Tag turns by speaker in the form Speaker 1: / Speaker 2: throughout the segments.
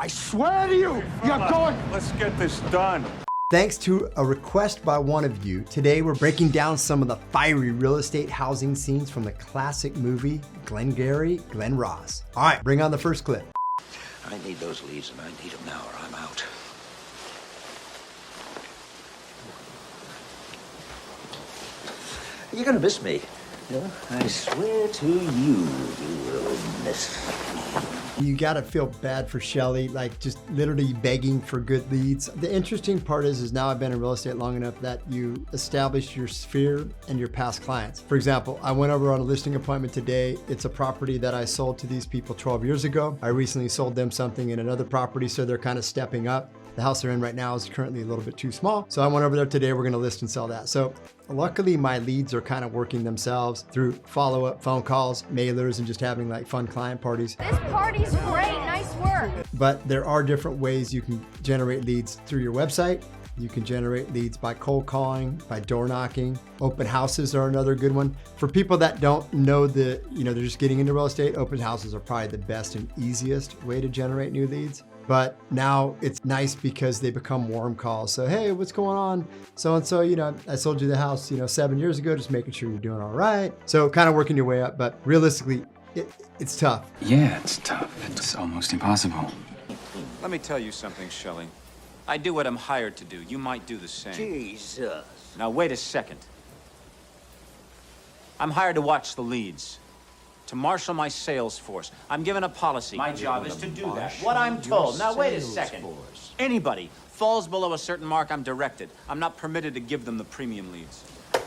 Speaker 1: I swear to you, you're going.
Speaker 2: Let's get this done.
Speaker 3: Thanks to a request by one of you, today we're breaking down some of the fiery real estate housing scenes from the classic movie Glengarry Glen Ross. All right, bring on the first clip.
Speaker 4: I need those leads, and I need them now, or I'm out. You're gonna miss me. Yeah? I swear to you, you will miss me.
Speaker 3: You gotta feel bad for Shelley, like just literally begging for good leads. The interesting part is now I've been in real estate long enough that you establish your sphere and your past clients. For example, I went over on a listing appointment today. It's a property that I sold to these people 12 years ago. I recently sold them something in another property, so they're kind of stepping up. The house they're in right now is currently a little bit too small. So I went over there today, we're gonna list and sell that. So luckily my leads are kind of working themselves through follow-up phone calls, mailers, and just having like fun client parties.
Speaker 5: This party's great, nice work.
Speaker 3: But there are different ways you can generate leads through your website. You can generate leads by cold calling, by door knocking. Open houses are another good one. For people that don't know they're just getting into real estate, open houses are probably the best and easiest way to generate new leads. But now it's nice because they become warm calls. So, hey, what's going on? So-and-so, I sold you the house, 7 years ago, just making sure you're doing all right. So kind of working your way up, but realistically, it's tough.
Speaker 6: Yeah, it's tough. It's almost impossible.
Speaker 2: Let me tell you something, Shelley. I do what I'm hired to do. You might do the same.
Speaker 4: Jesus.
Speaker 2: Now, wait a second. I'm hired to watch the leads, to marshal my sales force. I'm given a policy. My job is to do that. What I'm told. Now, wait a second. Anybody falls below a certain mark, I'm directed. I'm not permitted to give them the premium leads.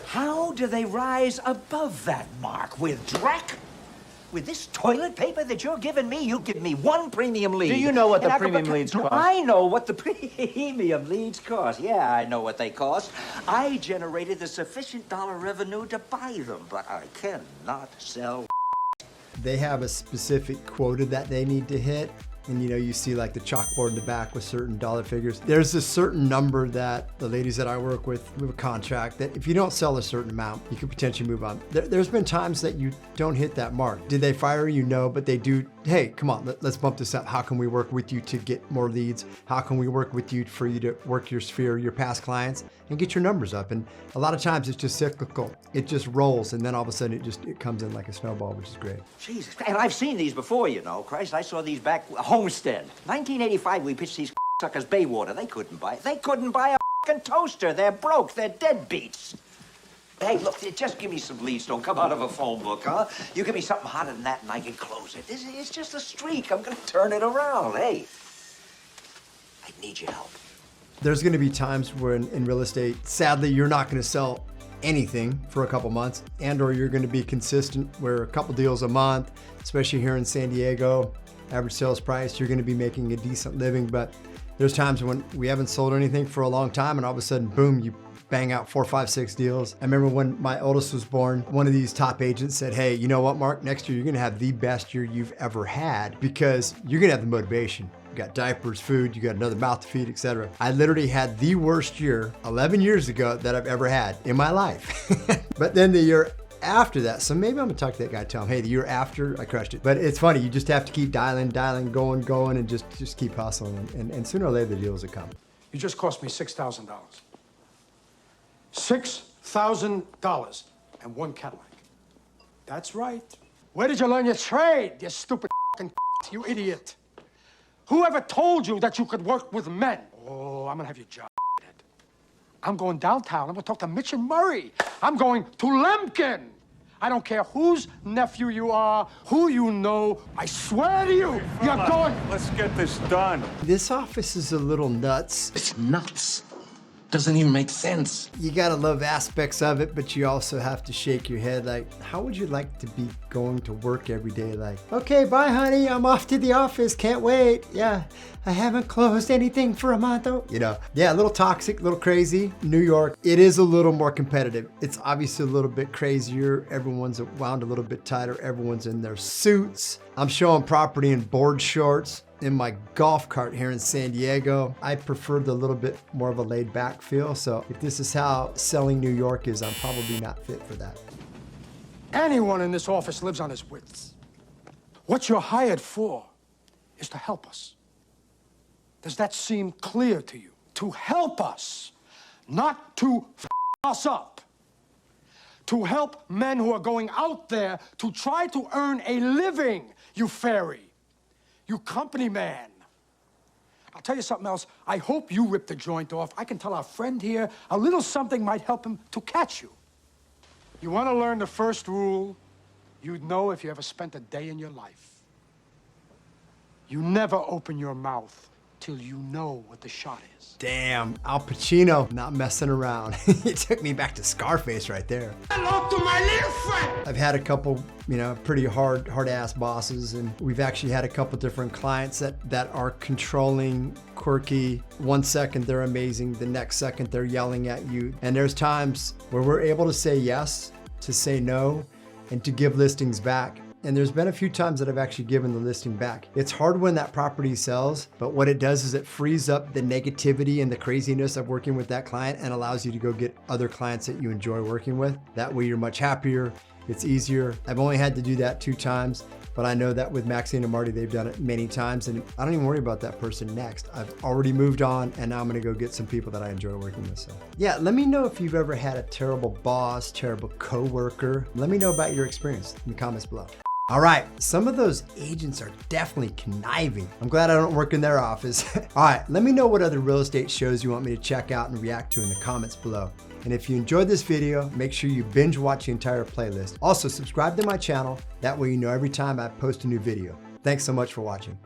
Speaker 4: How do they rise above that mark? With dreck? With this toilet paper that you're giving me, you give me one premium lead.
Speaker 2: Do you know what the
Speaker 4: And
Speaker 2: premium leads cost?
Speaker 4: I know what the premium leads cost. Yeah, I know what they cost. I generated the sufficient dollar revenue to buy them, but I cannot sell.
Speaker 3: They have a specific quota that they need to hit. And you see like the chalkboard in the back with certain dollar figures. There's a certain number that the ladies that I work with, we have a contract that if you don't sell a certain amount, you could potentially move on. There's been times that you don't hit that mark. Did they fire you? No, but they do. Hey, come on, let's bump this up. How can we work with you to get more leads? How can we work with you for you to work your sphere, your past clients, and get your numbers up? And a lot of times it's just cyclical. It just rolls, and then all of a sudden it comes in like a snowball, which is great.
Speaker 4: Jesus, and I've seen these before, Christ, I saw these back Homestead. 1985, we pitched these suckers Baywater. They couldn't buy it. They couldn't buy a fucking toaster. They're broke. They're deadbeats. Hey, look, just give me some leads. Don't come out of a phone book, huh? You give me something hotter than that and I can close it. It's just a streak. I'm going to turn it around. Hey, I need your help.
Speaker 3: There's going to be times when in real estate, sadly, you're not going to sell anything for a couple months, or you're going to be consistent where a couple deals a month, especially here in San Diego, average sales price, you're going to be making a decent living. But there's times when we haven't sold anything for a long time and all of a sudden, boom, you bang out 4, 5, 6 deals. I remember when my oldest was born, one of these top agents said, hey, you know what, Mark, next year you're gonna have the best year you've ever had because you're gonna have the motivation. You got diapers, food, you got another mouth to feed, etc. I literally had the worst year 11 years ago that I've ever had in my life. But then the year after that, so maybe I'm gonna talk to that guy, tell him, hey, the year after I crushed it. But it's funny, you just have to keep dialing, going, and just keep hustling. And sooner or later the deals will come.
Speaker 1: You just cost me $6,000. $6,000 and one Cadillac. That's right. Where did you learn your trade, you stupid fucking you idiot? Whoever told you that you could work with men? Oh, I'm gonna have your job. I'm going downtown. I'm gonna talk to Mitch and Murray. I'm going to Lemkin. I don't care whose nephew you are, who you know. I swear to you, you're going.
Speaker 2: Let's get this done.
Speaker 3: This office is a little nuts.
Speaker 6: It's nuts. Doesn't even make sense.
Speaker 3: You gotta love aspects of it, but you also have to shake your head like, how would you like to be going to work every day? Like, okay, bye honey, I'm off to the office, can't wait. Yeah, I haven't closed anything for a month. Yeah, a little toxic, a little crazy. New York, it is a little more competitive. It's obviously a little bit crazier. Everyone's wound a little bit tighter. Everyone's in their suits. I'm showing property in board shorts in my golf cart here in San Diego. I prefer the little bit more of a laid back feel. So if this is how selling New York is, I'm probably not fit for that.
Speaker 1: Anyone in this office lives on his wits. What you're hired for is to help us. Does that seem clear to you? To help us, not to f us up. To help men who are going out there to try to earn a living, you fairy. You company man. I'll tell you something else. I hope you rip the joint off. I can tell our friend here a little something might help him to catch you. You want to learn the first rule you'd know if you ever spent a day in your life. You never open your mouth till you know what the shot is.
Speaker 3: Damn, Al Pacino, not messing around. He took me back to Scarface right there.
Speaker 1: Hello to my little friend!
Speaker 3: I've had a couple, pretty hard-ass bosses, and we've actually had a couple different clients that are controlling, quirky. 1 second they're amazing, the next second they're yelling at you. And there's times where we're able to say yes, to say no, and to give listings back. And there's been a few times that I've actually given the listing back. It's hard when that property sells, but what it does is it frees up the negativity and the craziness of working with that client and allows you to go get other clients that you enjoy working with. That way you're much happier, it's easier. I've only had to do that 2 times, but I know that with Maxine and Marty, they've done it many times, and I don't even worry about that person next. I've already moved on, and now I'm gonna go get some people that I enjoy working with. So yeah, let me know if you've ever had a terrible boss, terrible coworker. Let me know about your experience in the comments below. All right, some of those agents are definitely conniving. I'm glad I don't work in their office. All right, let me know what other real estate shows you want me to check out and react to in the comments below. And if you enjoyed this video, make sure you binge watch the entire playlist. Also, subscribe to my channel. That way you know every time I post a new video. Thanks so much for watching.